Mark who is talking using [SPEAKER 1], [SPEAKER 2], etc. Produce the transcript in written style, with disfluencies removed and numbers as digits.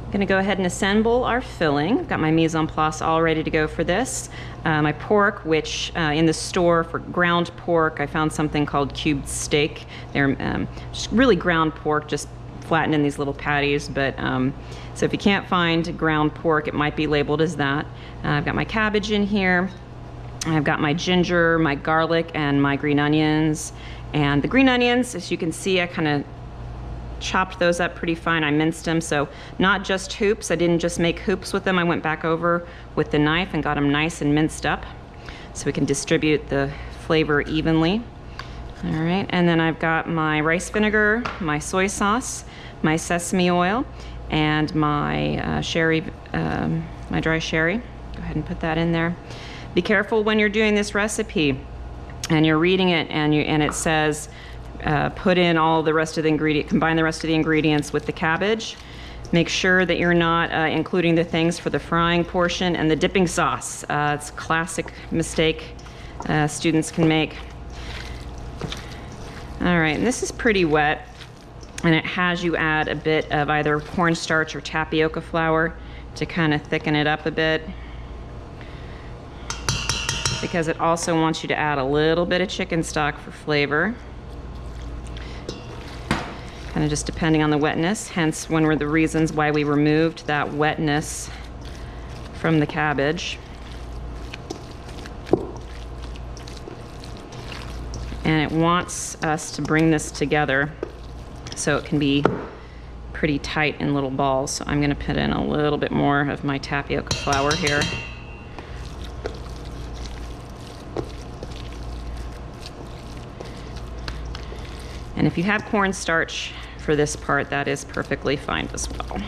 [SPEAKER 1] I'm gonna go ahead and assemble our filling. Got my mise en place all ready to go for this. My pork, which in the store for ground pork, I found something called cubed steak. They're just really ground pork, just flattened in these little patties. But so if you can't find ground pork, it might be labeled as that. I've got my cabbage in here. I've got my ginger, my garlic, and my green onions. And the green onions, as you can see, I kind of chopped those up pretty fine. I minced them, so not just hoops. I didn't just make hoops with them. I went back over with the knife and got them nice and minced up so we can distribute the flavor evenly. All right, and then I've got my rice vinegar, my soy sauce, my sesame oil, and my sherry, my dry sherry. Go ahead and put that in there. Be careful when you're doing this recipe and you're reading it and it says put in all the rest of the ingredients, combine the rest of the ingredients with the cabbage. Make sure that you're not including the things for the frying portion and the dipping sauce. It's a classic mistake students can make. All right, and this is pretty wet, and it has you add a bit of either cornstarch or tapioca flour to kind of thicken it up a bit, because it also wants you to add a little bit of chicken stock for flavor. Kind of just depending on the wetness, hence one of the reasons why we removed that wetness from the cabbage. And it wants us to bring this together so it can be pretty tight in little balls. So I'm gonna put in a little bit more of my tapioca flour here. And if you have cornstarch for this part, that is perfectly fine as well.